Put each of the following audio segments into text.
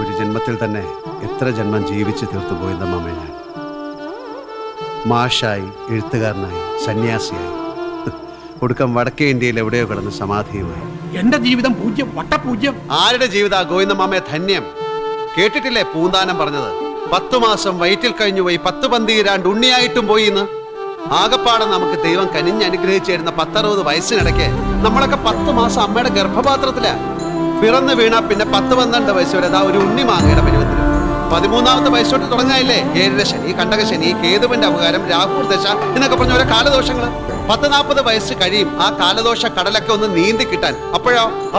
ഒരു ജന്മത്തിൽ തന്നെ എത്ര ജന്മം ജീവിച്ചു തീർത്തു പോയെന്ന മാമേ ഞാൻ. മാഷായി, എഴുത്തുകാരനായി, സന്യാസിയായി, ഒടുക്കം വടക്കേ ഇന്ത്യയിൽ എവിടെയോ കിടന്ന് സമാധിയുമായി. എന്റെ ജീവിതം പൂജ്യം, വട്ടപൂജ്യം. ആരുടെ ജീവിത ഗോവിന്ദ മാമേ ധന്യം? കേട്ടിട്ടില്ലേ പൂന്താനം പറഞ്ഞത്? 10 മാസം വയറ്റിൽ കഴിഞ്ഞു പോയി, 10 പന്തിരാണ്ട് ഉണ്ണിയായിട്ടും പോയി എന്ന്. ആകപ്പാടെ നമുക്ക് ദൈവം കനിഞ്ഞ് അനുഗ്രഹിച്ചിരുന്ന 10-60 വയസ്സിനിടയ്ക്ക് നമ്മളൊക്കെ 10 മാസം അമ്മയുടെ ഗർഭപാത്രത്തിലാ. പിറന്നു വീണാ പിന്നെ 10-12 വയസ്സ് വരെ ഒരു ഉണ്ണി മാങ്ങയുടെ പരുവത്തിൽ. 13ാമത്തെ വയസ്സോട്ട് തുടങ്ങാനില്ലേ ഏഴര ശനി, കണ്ടകശനി, കേതുവിന്റെ അപകാരം, രാഹുൽ ദശ എന്നൊക്കെ പറഞ്ഞ ഓരോ കാലദോഷങ്ങൾ. 10-40 വയസ്സ് കഴിയും ആ കാലദോഷ കടലൊക്കെ ഒന്ന് നീന്തി കിട്ടാൻ.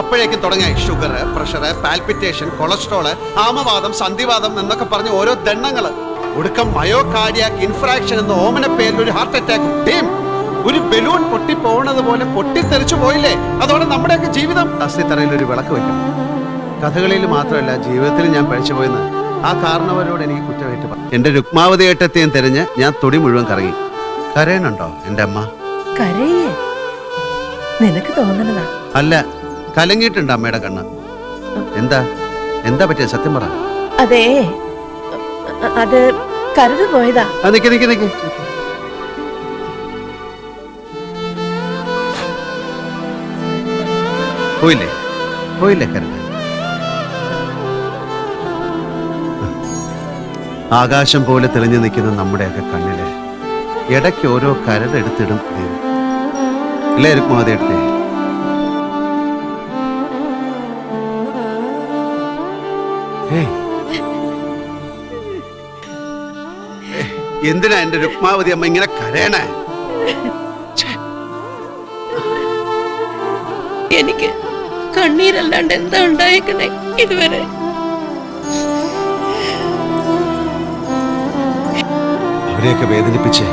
അപ്പോഴേക്കും തുടങ്ങായി ഷുഗർ, പ്രഷർ, പാൽപിറ്റേഷൻ, കൊളസ്ട്രോള്, ആമവാദം, സന്ധിവാദം എന്നൊക്കെ പറഞ്ഞ് ഓരോ ദണ്ണങ്ങള്. ഒടുക്കം മയോകാർഡിയാക് ഇൻഫ്രാക്ഷൻ എന്ന ഓമന പേരിൽ ഒരു ഹാർട്ട് അറ്റാക്ക്. ടീം ഒരു ബലൂൺ പൊട്ടിപ്പോണത് പോലെ പൊട്ടിത്തെറിച്ചു പോയില്ലേ? അതോടെ നമ്മുടെയൊക്കെ ജീവിതം. അസ്ഥിത്തറയിൽ ഒരു വിളക്ക് വെക്കണം. കഥകളിൽ മാത്രമല്ല ജീവിതത്തിൽ ഞാൻ പഴിച്ചുപോയെന്ന് ആ കാരണവരോട് എനിക്ക് കുറ്റമേറ്റ് പറഞ്ഞു. എന്റെ രുക്മാവതി ഏട്ടത്തെയും തിരഞ്ഞ് ഞാൻ തൊടി മുഴുവൻ കറങ്ങി. കരയണുണ്ടോ എന്റെ അമ്മ? കരയേ? നിനക്ക് തോന്നണതാ? അല്ല, കലങ്ങിയിട്ടുണ്ട് അമ്മയുടെ കണ്ണ്. എന്താ പറ്റിയ സത്യം പറ. അതെ, അത് കരുതു പോയതാ. നിക്ക് പോയില്ലേ കരുത്. ആകാശം പോലെ തെളിഞ്ഞു നിൽക്കുന്ന നമ്മുടെയൊക്കെ കണ്ണില് ഇടയ്ക്ക് ഓരോ കരടെടുത്തിടും ദൈവം. ഇല്ലേ രുക്മാവതി എടുത്തേ? എന്തിനാ എന്റെ രുക്മാവതി അമ്മ ഇങ്ങനെ കരയണേ? എനിക്ക് കണ്ണീരല്ലാണ്ട് എന്താ ഉണ്ടായേക്കണേ ഇതുവരെ? അവരെയൊക്കെ വേദനിപ്പിച്ച്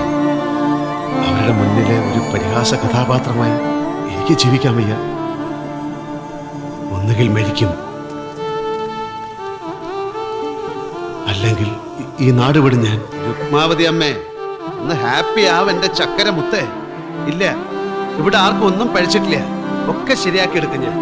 അവരുടെ മുന്നിലെ ഒരു പരിഹാസ കഥാപാത്രമായി എനിക്ക് ജീവിക്കാൻ വയ്യ. ഒന്നുകിൽ മരിക്കും, അല്ലെങ്കിൽ ഈ നാട് വിടും ഞാൻ. രുക്മാവതി അമ്മേ, ഒന്ന് ഹാപ്പി ആവെന്റെ ചക്കര മുത്തേ. ഇല്ല, ഇവിടെ ആർക്കും ഒന്നും പഴിച്ചിട്ടില്ല. ഒക്കെ ശരിയാക്കി എടുക്കും ഞാൻ.